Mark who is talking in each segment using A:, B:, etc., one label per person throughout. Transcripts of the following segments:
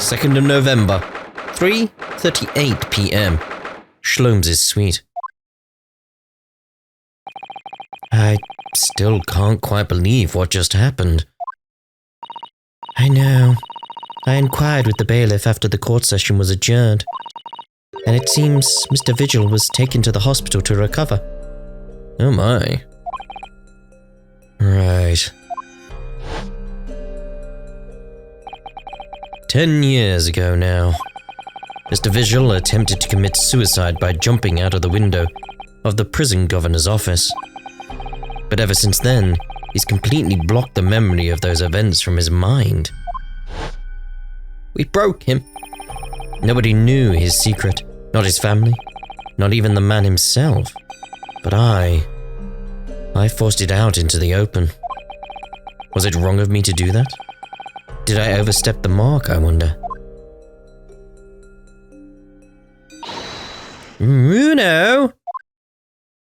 A: 2nd of November, 3:38 p.m. Shlom's suite. I still can't quite believe what just happened. I know. I inquired with the bailiff after the court session was adjourned, and it seems Mr. Vigil was taken to the hospital to recover. Oh my. Right. 10 years ago now, Mr. Vigil attempted to commit suicide by jumping out of the window of the prison governor's office. But ever since then, he's completely blocked the memory of those events from his mind. We broke him. Nobody knew his secret, not his family, not even the man himself. But I forced it out into the open. Was it wrong of me to do that? Did I overstep the mark, I wonder? Bruno!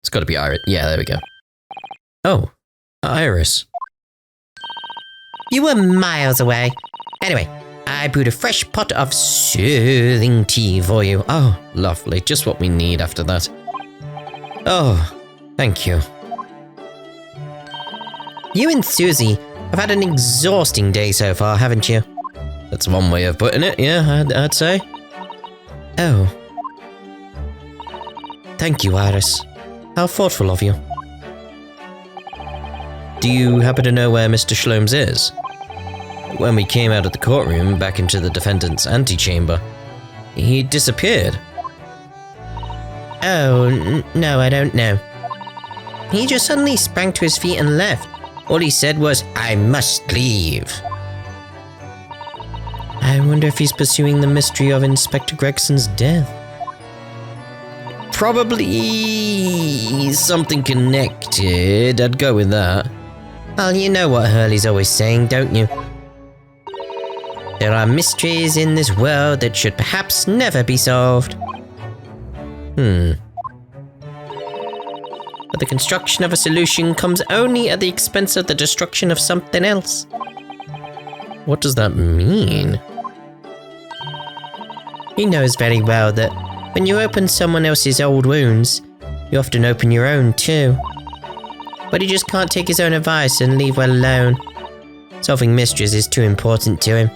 A: It's gotta be Iris. Yeah, there we go. Oh, Iris.
B: You were miles away. Anyway, I brewed a fresh pot of soothing tea for you.
A: Oh, lovely. Just what we need after that. Oh, thank you.
B: You and Susie have had an exhausting day so far, haven't you?
A: That's one way of putting it, yeah, I'd say.
B: Oh. Thank you, Iris. How thoughtful of you.
A: Do you happen to know where Mr. Shlom's is? When we came out of the courtroom back into the defendant's antechamber, he disappeared.
B: Oh, no, I don't know. He just suddenly sprang to his feet and left. All he said was, "I must leave." I wonder if he's pursuing the mystery of Inspector Gregson's death.
A: Probably something connected. I'd go with that.
B: Well, you know what Hurley's always saying, don't you? There are mysteries in this world that should perhaps never be solved. But the construction of a solution comes only at the expense of the destruction of something else.
A: What does that mean?
B: He knows very well that when you open someone else's old wounds, you often open your own too. But he just can't take his own advice and leave well alone. Solving mysteries is too important to him.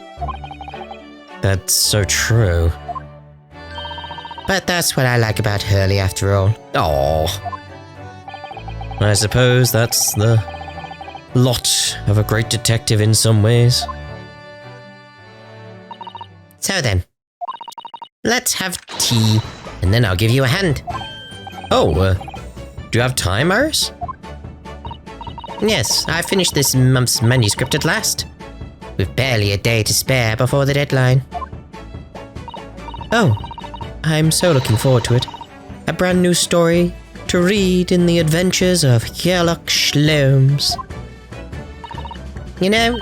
A: That's so true.
B: But that's what I like about Hurley after all.
A: Aww. I suppose that's the lot of a great detective in some ways.
B: So then, let's have tea, and then I'll give you a hand.
A: Oh, do you have time, Iris?
B: Yes, I finished this month's manuscript at last, with barely a day to spare before the deadline. Oh, I'm so looking forward to it. A brand new story to read in the adventures of Sherlock Sholmes. You know,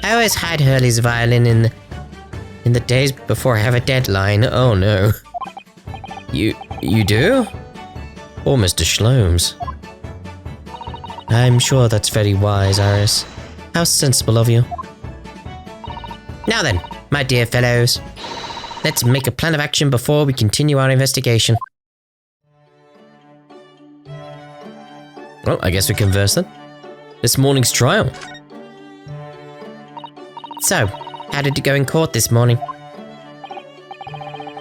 B: I always hide Hurley's violin in the days before I have a deadline.
A: Oh no. You do? Or Mr. Shlom's?
B: I'm sure that's very wise, Iris. How sensible of you. Now then, my dear fellows, let's make a plan of action before we continue our investigation.
A: Well, I guess we converse then. This morning's trial.
B: So, how did it go in court this morning?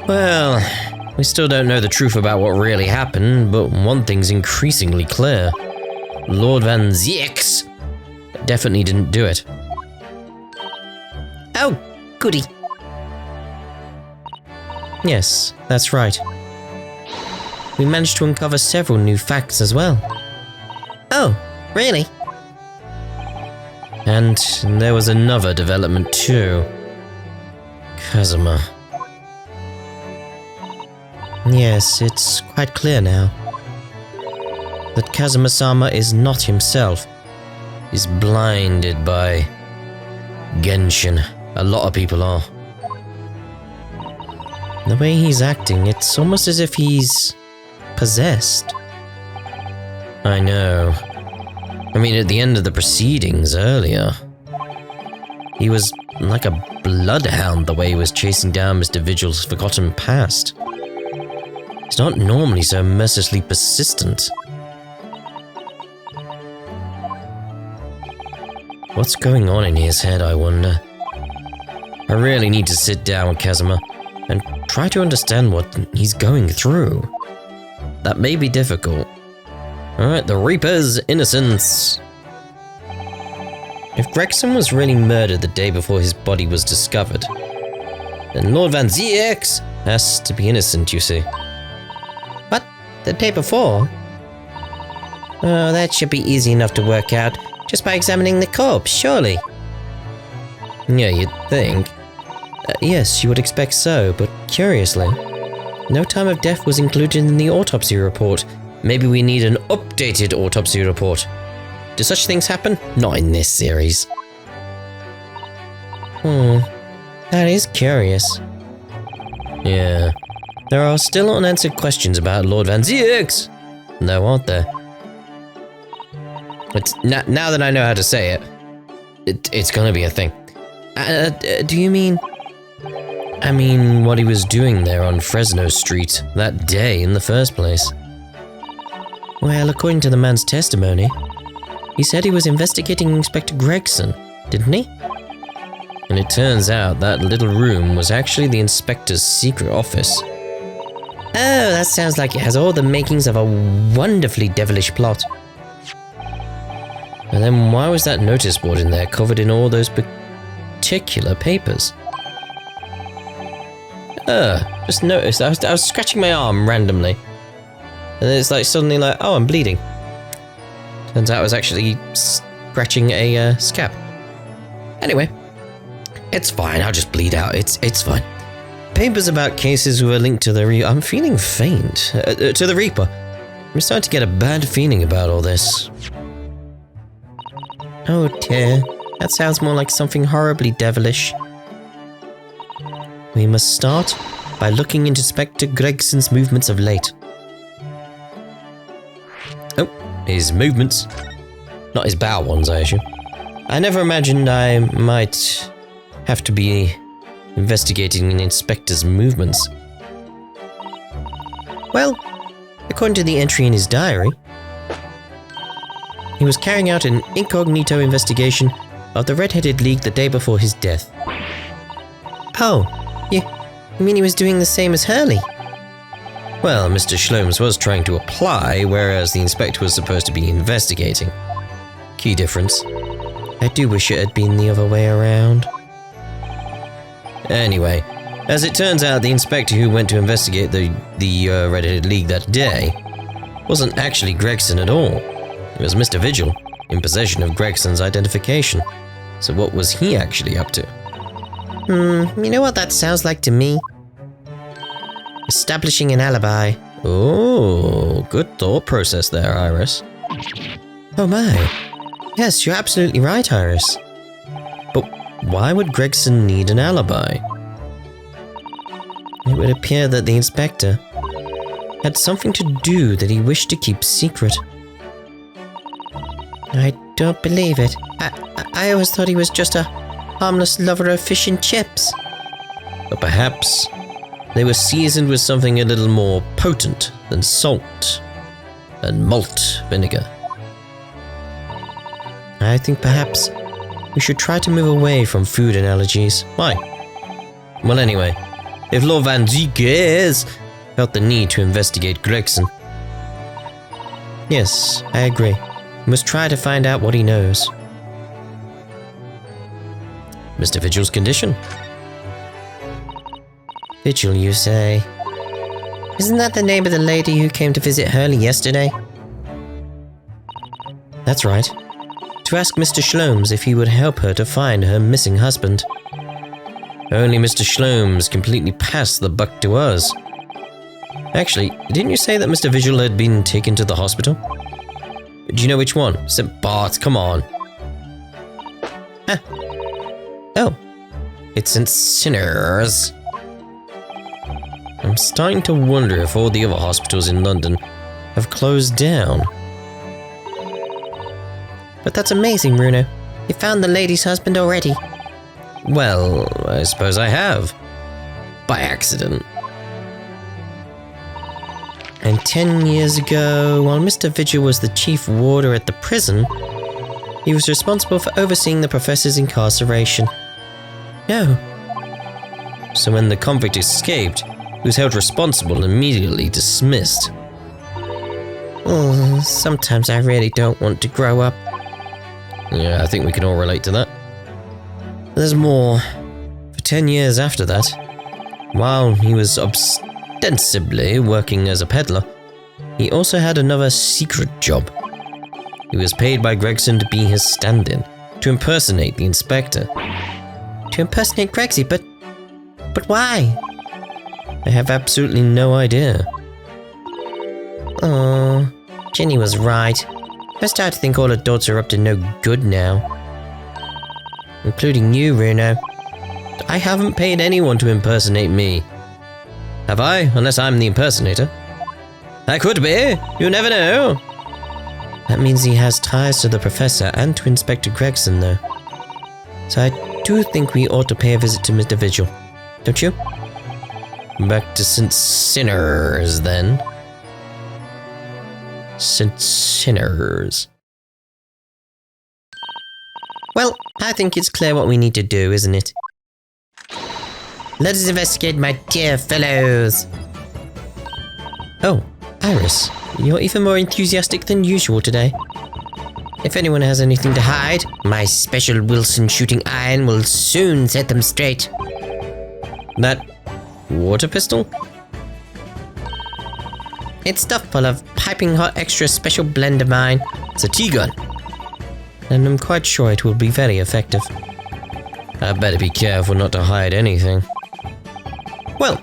A: Well, we still don't know the truth about what really happened, but one thing's increasingly clear. Lord Van Zieks definitely didn't do it.
B: Oh, goody.
A: Yes, that's right.
B: We managed to uncover several new facts as well. Oh, really?
A: And there was another development too. Kazuma.
B: Yes, it's quite clear now that Kazuma-sama is not himself.
A: He's blinded by Genshin. A lot of people are.
B: The way he's acting, it's almost as if he's possessed.
A: I know. I mean, at the end of the proceedings earlier, he was like a bloodhound the way he was chasing down Mr. Vigil's forgotten past. He's not normally so mercilessly persistent. What's going on in his head, I wonder? I really need to sit down with Kazuma and try to understand what he's going through. That may be difficult. Alright, the Reaper's innocence. If Gregson was really murdered the day before his body was discovered, then Lord Van Ziex has to be innocent, you see.
B: What? The day before? Oh, that should be easy enough to work out just by examining the corpse, surely.
A: Yeah, you'd think.
B: Yes, you would expect so, but curiously, no time of death was included in the autopsy report.
A: Maybe we need an updated autopsy report. Do such things happen? Not in this series.
B: That is curious.
A: Yeah. There are still unanswered questions about Lord Van Ziex. No, aren't there? It's now that I know how to say it's gonna be a thing.
B: Do you mean...
A: I mean, what he was doing there on Fresno Street that day in the first place.
B: Well, according to the man's testimony, he said he was investigating Inspector Gregson, didn't he?
A: And it turns out that little room was actually the inspector's secret office.
B: Oh, that sounds like it has all the makings of a wonderfully devilish plot.
A: And then why was that notice board in there covered in all those particular papers?
B: Just noticed, I was scratching my arm randomly. And then it's like suddenly like, oh, I'm bleeding. Turns out I was actually scratching a scab. Anyway,
A: it's fine, I'll just bleed out, it's fine.
B: Papers about cases who are linked to the Reaper. I'm feeling faint. To the Reaper.
A: I'm starting to get a bad feeling about all this.
B: Oh dear, that sounds more like something horribly devilish. We must start by looking into Inspector Gregson's movements of late.
A: Oh, his movements. Not his bowel ones, I assume.
B: I never imagined I might have to be investigating an inspector's movements. Well, according to the entry in his diary, he was carrying out an incognito investigation of the Red-Headed League the day before his death. Oh, you mean he was doing the same as Hurley?
A: Well, Mr. Shlomes was trying to apply, whereas the inspector was supposed to be investigating. Key difference.
B: I do wish it had been the other way around.
A: Anyway, as it turns out, the inspector who went to investigate the Red-Headed League that day wasn't actually Gregson at all. It was Mr. Vigil, in possession of Gregson's identification. So what was he actually up to?
B: You know what that sounds like to me? Establishing an alibi.
A: Oh, good thought process there, Iris.
B: Oh my. Yes, you're absolutely right, Iris.
A: But why would Gregson need an alibi?
B: It would appear that the inspector had something to do that he wished to keep secret. I don't believe it. I always thought he was just a harmless lover of fish and chips.
A: But perhaps they were seasoned with something a little more potent than salt and malt vinegar.
B: I think perhaps we should try to move away from food analogies.
A: Why? Well, anyway, if Lord Van Ziex felt the need to investigate Gregson.
B: Yes, I agree. We must try to find out what he knows.
A: Mr. Vigil's condition?
B: Vigil, you say? Isn't that the name of the lady who came to visit Hurley yesterday? That's right. To ask Mr. Shlomes if he would help her to find her missing husband.
A: Only Mr. Shlomes completely passed the buck to us. Actually, didn't you say that Mr. Vigil had been taken to the hospital? Do you know which one? St. Bart's, come on.
B: Ah. Oh.
A: It's St. Sinners. I'm starting to wonder if all the other hospitals in London have closed down.
B: But that's amazing, Bruno. You found the lady's husband already.
A: Well, I suppose I have. By accident.
B: And 10 years ago, while Mr. Vigil was the chief warder at the prison, he was responsible for overseeing the professor's incarceration. No.
A: So when the convict escaped, he was held responsible and immediately dismissed.
B: Oh, sometimes I really don't want to grow up.
A: Yeah, I think we can all relate to that.
B: There's more.
A: For 10 years after that, while he was ostensibly working as a peddler, he also had another secret job. He was paid by Gregson to be his stand-in, to impersonate the inspector.
B: To impersonate Gregsy, but why?
A: I have absolutely no idea.
B: Oh, Jenny was right. I start to think all adults are up to no good now. Including you, Bruno.
A: I haven't paid anyone to impersonate me. Have I? Unless I'm the impersonator. I could be. You never know.
B: That means he has ties to the professor and to Inspector Gregson, though. So I do think we ought to pay a visit to Mr. Vigil. Don't you?
A: Back to St. Sinners, then. St. Sinners.
B: Well, I think it's clear what we need to do, isn't it? Let us investigate, my dear fellows. Oh, Iris, you're even more enthusiastic than usual today. If anyone has anything to hide, my special Wilson shooting iron will soon set them straight.
A: That water pistol?
B: It's stuffed full of piping hot extra special blend of mine.
A: It's a T-gun.
B: And I'm quite sure it will be very effective.
A: I better be careful not to hide anything. Well,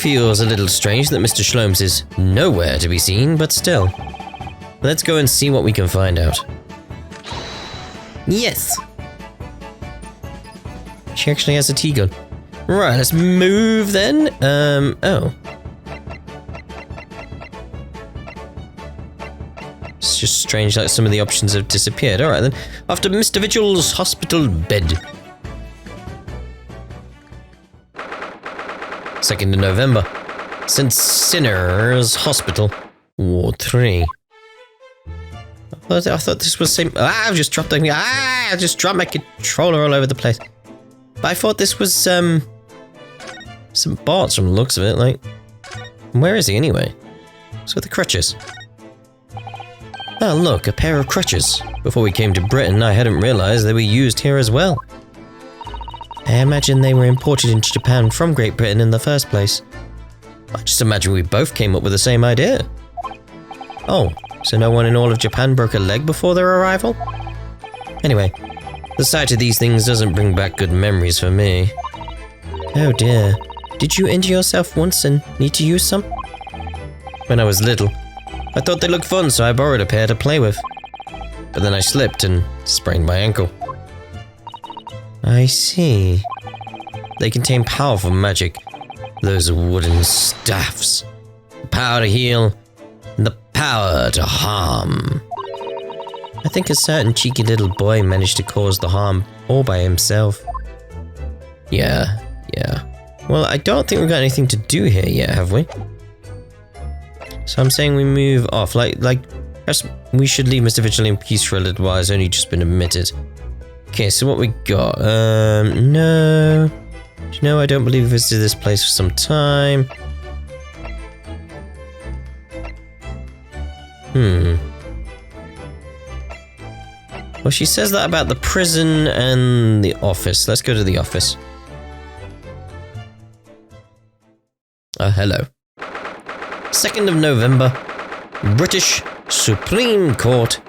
A: feels a little strange that Mr. Shlomes is nowhere to be seen, but still. Let's go and see what we can find out.
B: Yes.
A: She actually has a T-gun. Right, let's move then. Oh. It's just strange that some of the options have disappeared. Alright then. After Mr. Vigil's hospital bed. 2nd of November. St. Sinners Hospital. Ward 3.
B: I thought this was same. I've just dropped the. I just dropped my controller all over the place. But I thought this was
A: some bots from the looks of it. Like, where is he anyway? It's with the crutches. Oh look, a pair of crutches. Before we came to Britain, I hadn't realized they were used here as well.
B: I imagine they were imported into Japan from Great Britain in the first place.
A: I just imagine we both came up with the same idea. Oh, so no one in all of Japan broke a leg before their arrival? Anyway, the sight of these things doesn't bring back good memories for me.
B: Oh dear. Did you injure yourself once and need to use some?
A: When I was little, I thought they looked fun, so I borrowed a pair to play with. But then I slipped and sprained my ankle.
B: I see.
A: They contain powerful magic. Those wooden staffs. The power to heal, and the power to harm.
B: I think a certain cheeky little boy managed to cause the harm all by himself.
A: Yeah. Well, I don't think we've got anything to do here yet, have we? So I'm saying we move off. Like, perhaps we should leave Mr. Vigil in peace for a little while. He's only just been admitted. Okay, so what we got? No. Do you know, I don't believe we visited this place for some time. Well, she says that about the prison and the office. Let's go to the office. Hello. 2nd of November, British Supreme Court,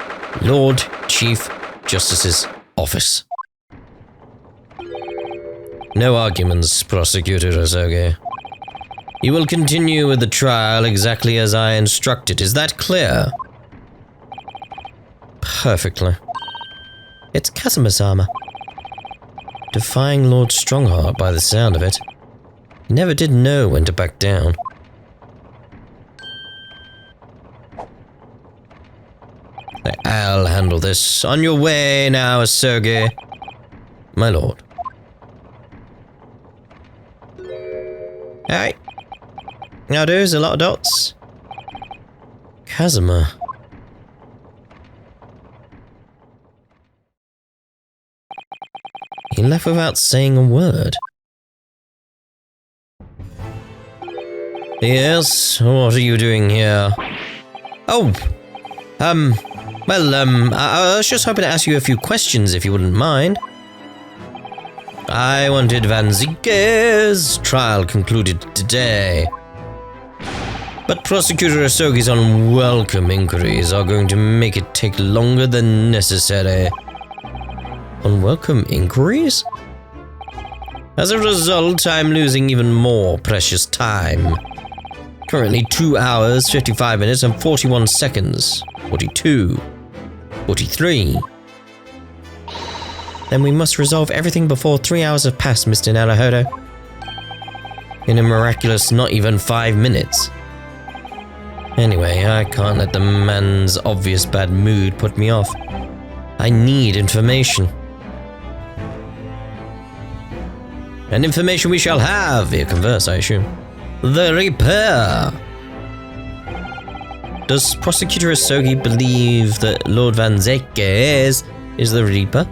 A: Lord Chief Justice's office. No arguments, Prosecutor Asoge. You will continue with the trial exactly as I instructed. Is that clear?
B: Perfectly. It's Kazuma-sama.
A: Defying Lord Strongheart by the sound of it. He never did know when to back down. I'll handle this. On your way now, Asoge. My lord.
B: Alright. Now there's a lot of dots.
A: Kazuma. He left without saying a word. Yes, what are you doing here?
B: Oh! I was just hoping to ask you a few questions if you wouldn't mind.
A: I wanted Van Zieke's trial concluded today. But Prosecutor Asogi's unwelcome inquiries are going to make it take longer than necessary.
B: Unwelcome inquiries?
A: As a result, I'm losing even more precious time. Currently 2 hours, 55 minutes and 41 seconds. 42. 43.
B: Then we must resolve everything before 3 hours have passed, Mr. Naruhodo.
A: In a miraculous not even 5 minutes. Anyway, I can't let the man's obvious bad mood put me off. I need information. And information we shall have, via converse, I assume. The Reaper!
B: Does Prosecutor Asogi believe that Lord Van Zieke is the Reaper?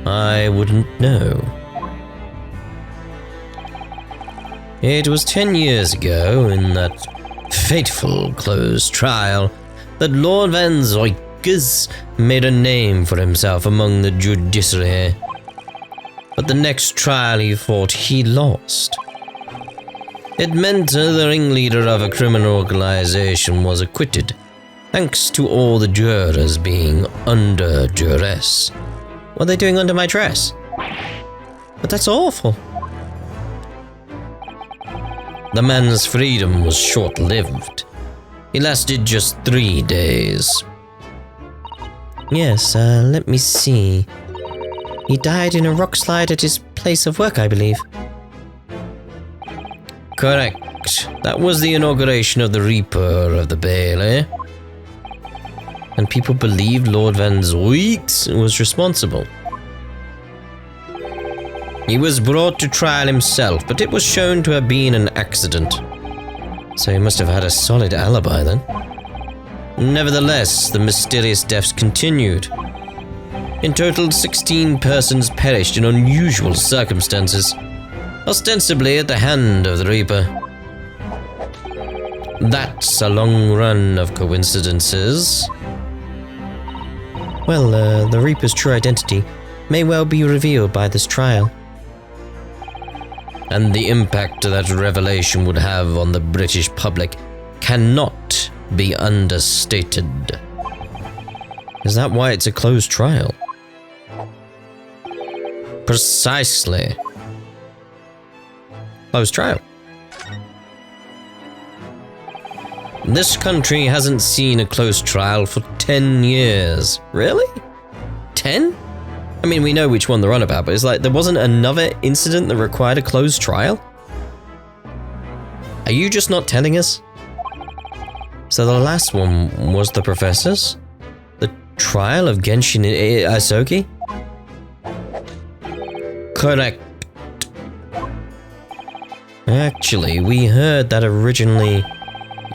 A: I wouldn't know. It was 10 years ago, in that fateful closed trial, that Lord Van Zieke made a name for himself among the judiciary. But the next trial he fought, he lost. It meant the ringleader of a criminal organization was acquitted, thanks to all the jurors being under duress.
B: What are they doing under my dress? But that's awful.
A: The man's freedom was short-lived. He lasted just 3 days.
B: Yes, let me see. He died in a rock slide at his place of work, I believe.
A: Correct. That was the inauguration of the Reaper of the Bailey. And people believed Lord Van Zieke was responsible. He was brought to trial himself, but it was shown to have been an accident.
B: So he must have had a solid alibi then.
A: Nevertheless, the mysterious deaths continued. In total, 16 persons perished in unusual circumstances, ostensibly at the hand of the Reaper. That's a long run of coincidences.
B: Well, the Reaper's true identity may well be revealed by this trial.
A: And the impact that revelation would have on the British public cannot be understated.
B: Is that why it's a closed trial?
A: Precisely.
B: Closed trial.
A: This country hasn't seen a closed trial for 10 years.
B: Really? 10? I mean, we know which one they're on about, but it's like there wasn't another incident that required a closed trial? Are you just not telling us? So the last one was the professor's? The trial of Genshin Asogi?
A: Correct.
B: Actually, we heard that originally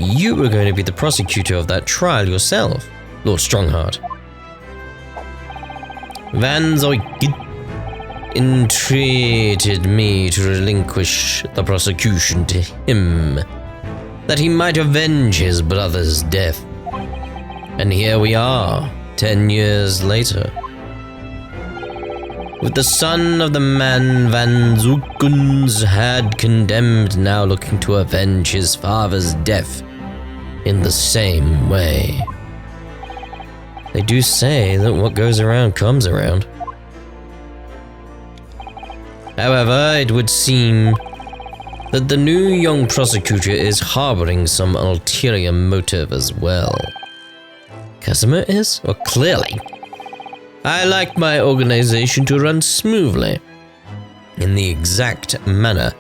B: you were going to be the prosecutor of that trial yourself, Lord Strongheart.
A: Van Zieke entreated me to relinquish the prosecution to him, that he might avenge his brother's death. And here we are, 10 years later. With the son of the man Van Zieke had condemned now looking to avenge his father's death in the same way.
B: They do say that what goes around comes around.
A: However, it would seem that the new young prosecutor is harboring some ulterior motive as well.
B: Kazuma is?
A: Well, clearly. I like my organization to run smoothly, in the exact manner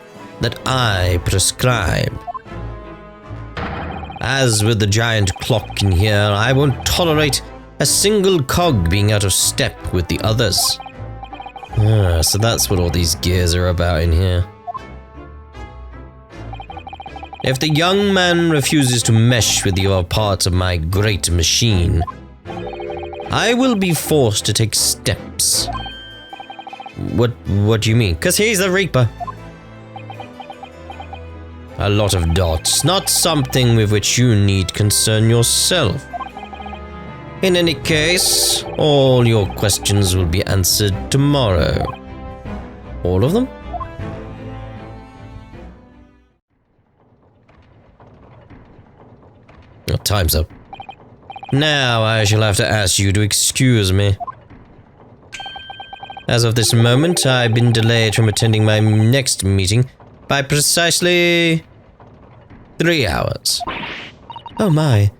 A: that I prescribe. As with the giant clock in here, I won't tolerate a single cog being out of step with the others. Ah, so that's what all these gears are about in here. If the young man refuses to mesh with your parts of my great machine, I will be forced to take steps. What do you mean? 'Cause he's the Reaper. A lot of dots, not something with which you need concern yourself. In any case, all your questions will be answered tomorrow. All of them? Oh, time's up. Now I shall have to ask you to excuse me. As of this moment, I've been delayed from attending my next meeting by precisely 3 hours.
B: Oh my,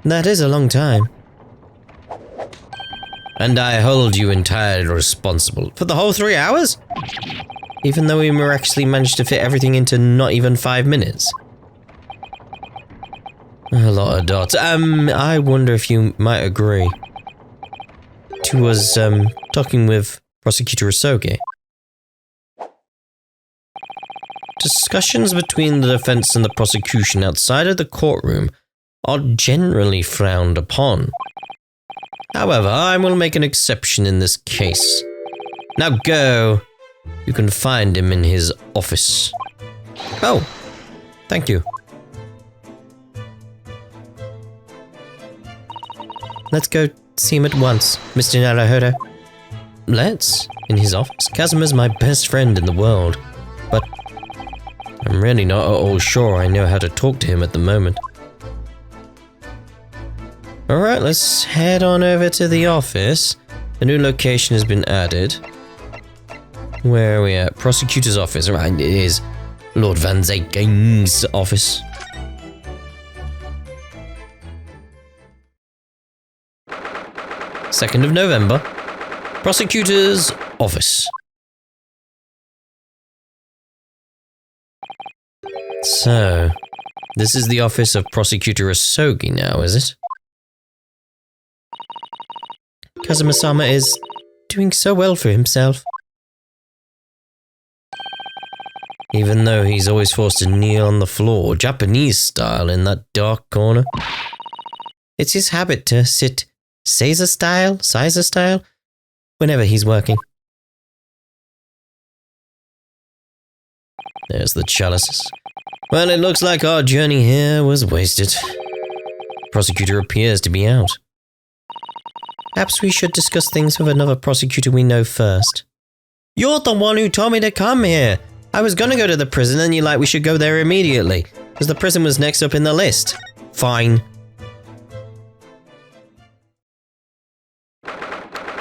B: that is a long time.
A: And I hold you entirely responsible for the whole 3 hours? Even though we miraculously managed to fit everything into not even 5 minutes. A lot of dots. I wonder if you might agree to us, talking with Prosecutor Isogi. Discussions between the defense and the prosecution outside of the courtroom are generally frowned upon. However, I will make an exception in this case. Now go. You can find him in his office. Oh, thank you.
B: Let's go see him at once, Mr. Naruhodo.
A: Let's? In his office? Kazuma's my best friend in the world, but I'm really not at all sure I know how to talk to him at the moment. Alright, let's head on over to the office. A new location has been added. Where are we at? Prosecutor's office. Right, it is Lord Van Zaking's office. Second of November. Prosecutor's office. So, this is the office of Prosecutor Isogi now, is it?
B: Kazuma-sama is doing so well for himself.
A: Even though he's always forced to kneel on the floor, Japanese style, in that dark corner.
B: It's his habit to sit Caesar style, whenever he's working.
A: There's the chalices. Well, it looks like our journey here was wasted. Prosecutor appears to be out.
B: Perhaps we should discuss things with another prosecutor we know first. You're the one who told me to come here. I was gonna go to the prison and you're like we should go there immediately, because the prison was next up in the list. Fine.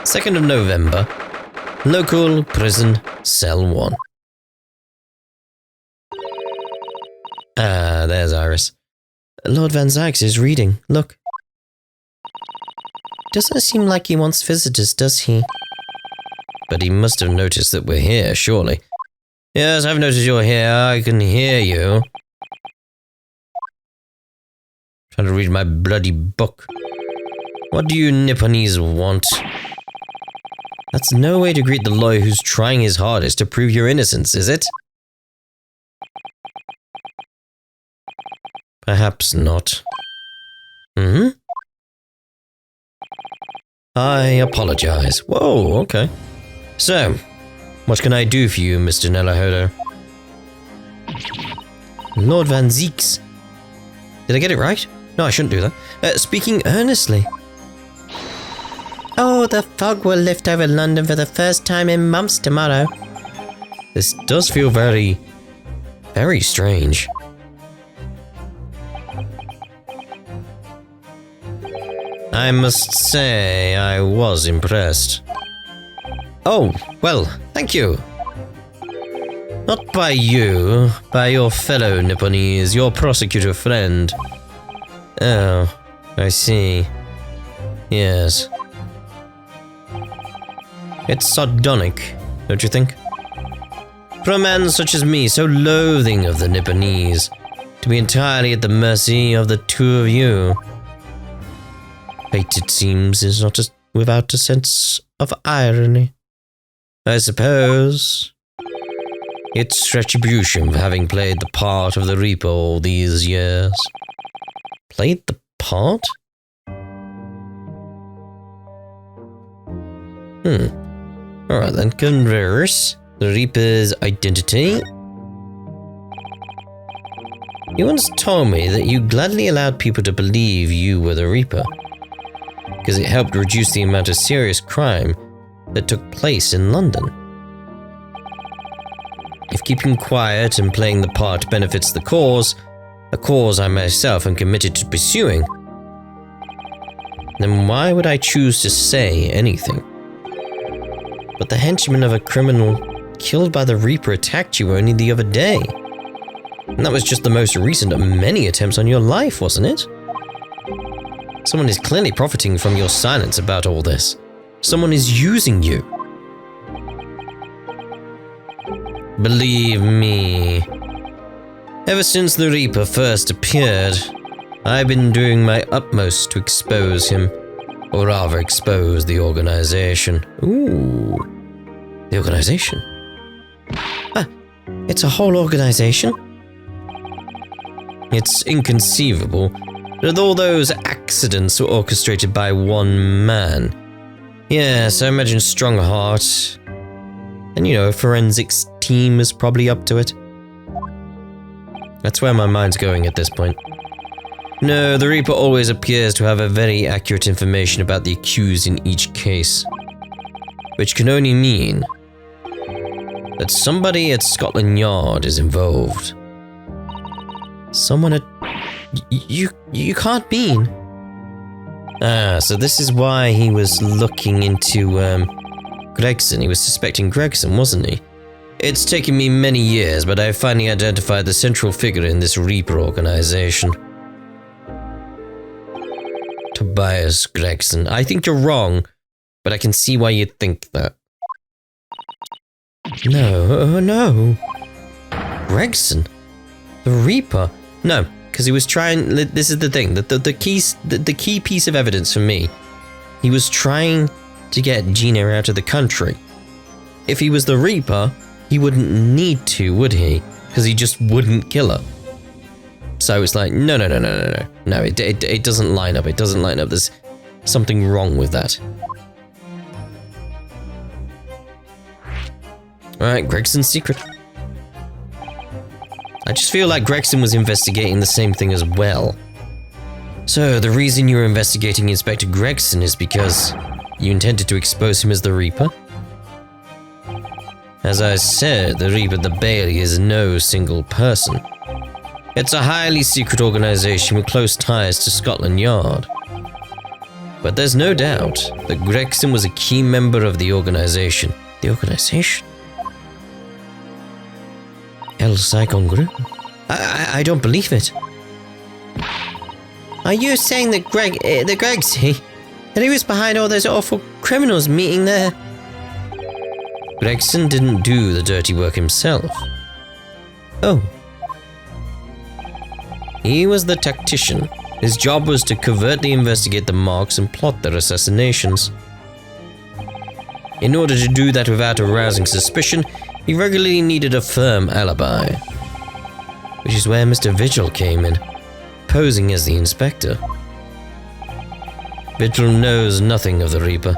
A: 2nd of November. Local prison, cell 1. Ah, there's Iris.
B: Lord Van Zykes is reading. Look. Doesn't seem like he wants visitors, does he?
A: But he must have noticed that we're here, surely. Yes, I've noticed you're here. I can hear you. Trying to read my bloody book. What do you Nipponese want? That's no way to greet the lawyer who's trying his hardest to prove your innocence, is it? Perhaps not. I apologize. Whoa, okay. So, what can I do for you, Mr. Naruhodo?
B: Lord Van Zykes. Did I get it right? No, I shouldn't do that. Speaking earnestly. Oh, the fog will lift over London for the first time in months tomorrow.
A: This does feel very, very strange. I must say, I was impressed. Oh, well, thank you. Not by you, by your fellow Nipponese, your prosecutor friend. Oh, I see. Yes. It's sardonic, don't you think? For a man such as me, so loathing of the Nipponese, to be entirely at the mercy of the two of you. Fate, it seems, is not without a sense of irony. I suppose it's retribution for having played the part of the Reaper all these years. Played the part? Alright then, converse the Reaper's identity. You once told me that you gladly allowed people to believe you were the Reaper, because it helped reduce the amount of serious crime that took place in London. If keeping quiet and playing the part benefits the cause, a cause I myself am committed to pursuing, then why would I choose to say anything? But the henchman of a criminal killed by the Reaper attacked you only the other day. And that was just the most recent of many attempts on your life, wasn't it? Someone is clearly profiting from your silence about all this. Someone is using you. Believe me, ever since the Reaper first appeared, I've been doing my utmost to expose him, or rather expose the organization. Ooh, the organization?
B: It's a whole organization?
A: It's inconceivable that all those accidents were orchestrated by one man. Yes, I imagine Strongheart, and a forensics team is probably up to it. That's where my mind's going at this point. No, the Reaper always appears to have a very accurate information about the accused in each case, which can only mean that somebody at Scotland Yard is involved.
B: Someone at... You can't mean...
A: So this is why he was looking into, Gregson. He was suspecting Gregson, wasn't he? It's taken me many years, but I finally identified the central figure in this Reaper organization. Tobias Gregson. I think you're wrong, but I can see why you'd think that.
B: No.
A: Gregson? The Reaper? No, because he was trying... This is the thing. The key piece of evidence for me. He was trying to get Gina out of the country. If he was the Reaper, he wouldn't need to, would he? Because he just wouldn't kill her. So it's like, no. No, it doesn't line up. It doesn't line up. There's something wrong with that. Alright, Gregson's secret. I just feel like Gregson was investigating the same thing as well. So, the reason you're investigating Inspector Gregson is because you intended to expose him as the Reaper? As I said, the Reaper the Bailey is no single person. It's a highly secret organization with close ties to Scotland Yard. But there's no doubt that Gregson was a key member of the organization.
B: The organization? El Saigon Group? I don't believe it. Are you saying that Gregsy, that he was behind all those awful criminals meeting there?
A: Gregson didn't do the dirty work himself.
B: Oh.
A: He was the tactician. His job was to covertly investigate the marks and plot their assassinations. In order to do that without arousing suspicion, he regularly needed a firm alibi. Which is where Mr. Vigil came in, posing as the inspector. Vigil knows nothing of the Reaper,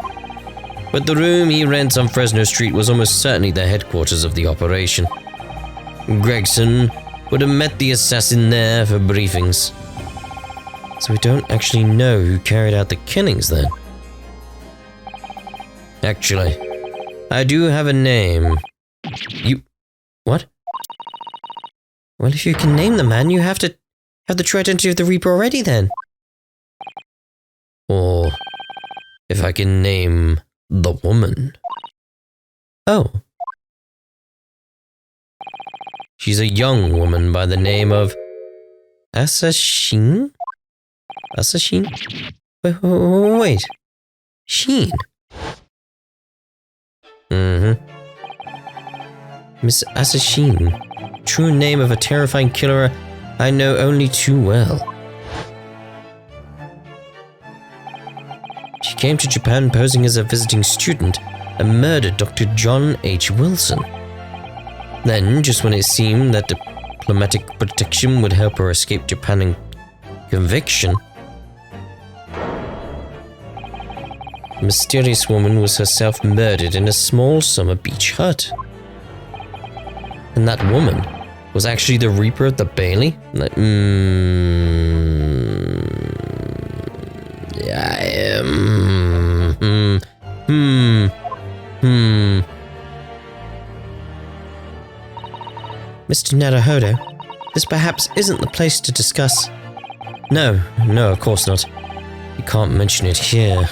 A: but the room he rents on Fresno Street was almost certainly the headquarters of the operation. Gregson would have met the assassin there for briefings.
B: So we don't actually know who carried out the killings then?
A: Actually, I do have a name.
B: What? Well, if you can name the man, you have to have the true identity of the Reaper already then.
A: Or if I can name the woman.
B: Oh.
A: She's a young woman by the name of
B: Assassin? Assassin? Wait. Sheen? Miss Assassin. True name of a terrifying killer I know only too well. She came to Japan posing as a visiting student
A: and murdered Dr. John H. Wilson. Then, just when it seemed that diplomatic protection would help her escape Japan and conviction, the mysterious woman was herself murdered in a small summer beach hut. And that woman was actually the Reaper of the Bailey? Like,
B: Mr. Naruhodo, this perhaps isn't the place to discuss.
A: No, of course not. You can't mention it here.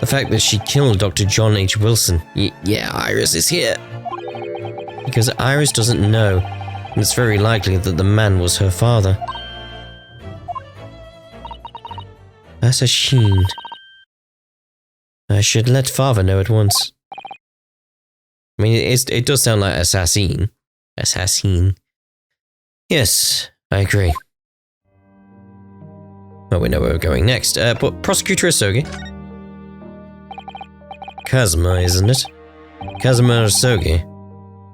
A: The fact that she killed Dr. John H. Wilson. Yeah, Iris is here. Because Iris doesn't know, and it's very likely that the man was her father.
B: Assassin.
A: I should let father know at once. I mean, it does sound like assassin. Assassin. Yes, I agree. Well, we know where we're going next. But Prosecutor Asogi. Kazuma, isn't it? Kazuma Asogi.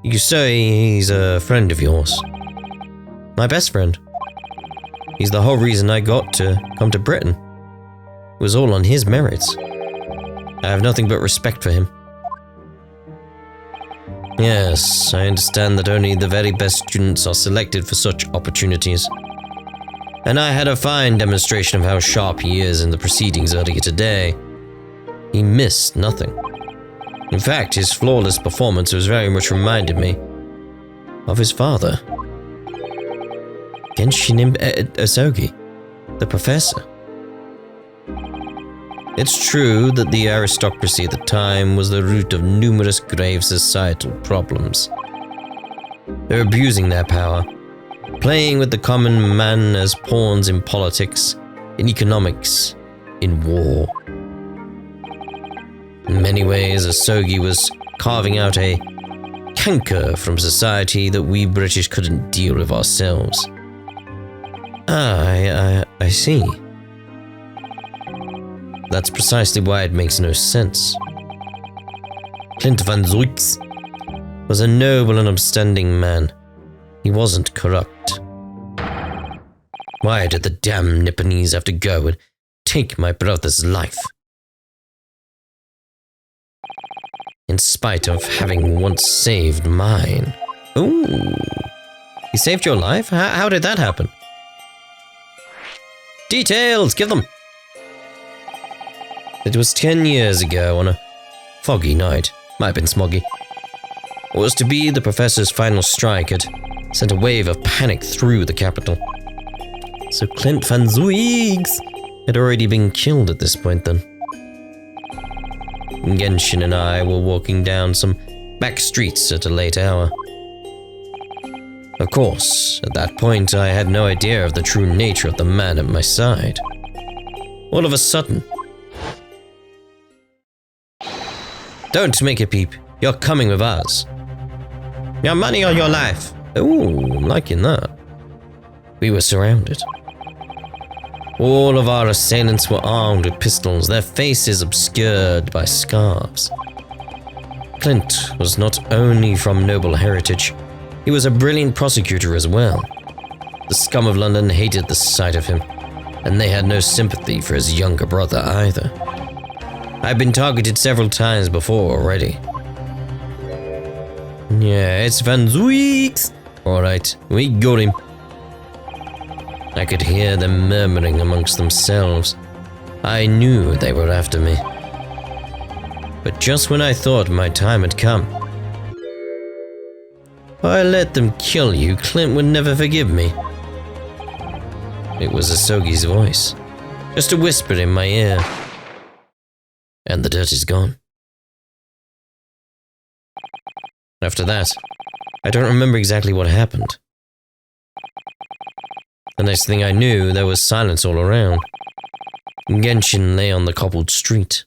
A: You say he's a friend of yours. My best friend. He's the whole reason I got to come to Britain. It was all on his merits. I have nothing but respect for him. Yes, I understand that only the very best students are selected for such opportunities. And I had a fine demonstration of how sharp he is in the proceedings earlier today. He missed nothing. In fact, his flawless performance was very much reminded me of his father. Genshin Asogi, the professor. It's true that the aristocracy at the time was the root of numerous grave societal problems. They're abusing their power, playing with the common man as pawns in politics, in economics, in war. In many ways, Asogi was carving out a canker from society that we British couldn't deal with ourselves. I see. That's precisely why it makes no sense. Clint van Zuyx was a noble and upstanding man. He wasn't corrupt. Why did the damn Nipponese have to go and take my brother's life? In spite of having once saved mine. Ooh. He saved your life? How did that happen? Details! Give them! It was 10 years ago on a foggy night. Might have been smoggy. What was to be the professor's final strike had sent a wave of panic through the capital. So Clint van Zuyx had already been killed at this point then. Genshin and I were walking down some back streets at a late hour. Of course, at that point I had no idea of the true nature of the man at my side. All of a sudden... Don't make a peep. You're coming with us. Your money or your life. Ooh, I'm liking that. We were surrounded. All of our assailants were armed with pistols, their faces obscured by scarves. Clint was not only from noble heritage, he was a brilliant prosecutor as well. The scum of London hated the sight of him, and they had no sympathy for his younger brother either. I've been targeted several times before already. Yeah, it's Van Zuyx. Alright, we got him. I could hear them murmuring amongst themselves. I knew they were after me. But just when I thought my time had come, if I let them kill you, Clint would never forgive me. It was Asogi's voice, just a whisper in my ear. And the dirt is gone. After that, I don't remember exactly what happened. The next thing I knew, there was silence all around. Genshin lay on the cobbled street.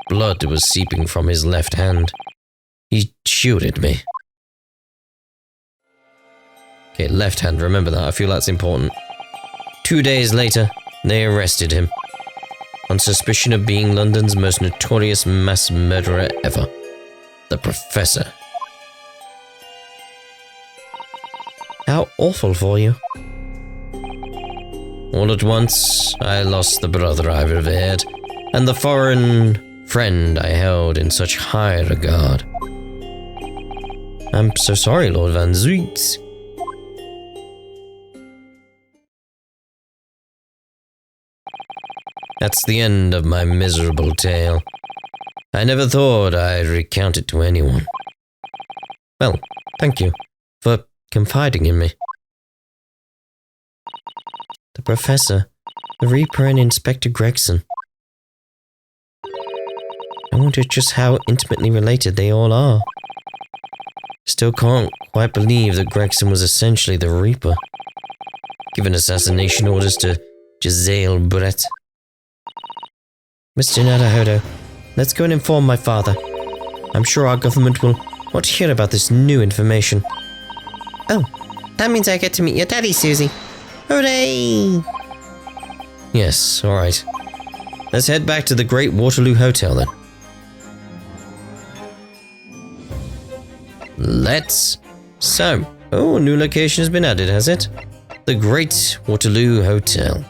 A: Blood was seeping from his left hand. He shielded me. Okay, left hand, remember that. I feel that's important. 2 days later, they arrested him. on suspicion of being London's most notorious mass murderer ever, the Professor.
B: How awful for you.
A: All at once, I lost the brother I revered, and the foreign friend I held in such high regard.
B: I'm so sorry, Lord Van Zuyks.
A: That's the end of my miserable tale. I never thought I'd recount it to anyone.
B: Well, thank you for confiding in me. The Professor, the Reaper, and Inspector Gregson. I wonder just how intimately related they all are.
A: Still can't quite believe that Gregson was essentially the Reaper, giving assassination orders to Giselle Brett.
B: Mr. Narahodo, let's go and inform my father. I'm sure our government will want to hear about this new information. Oh, that means I get to meet your daddy, Susie. Hooray!
A: Yes, alright. Let's head back to the Great Waterloo Hotel then. Let's. So, a new location has been added, has it? The Great Waterloo Hotel.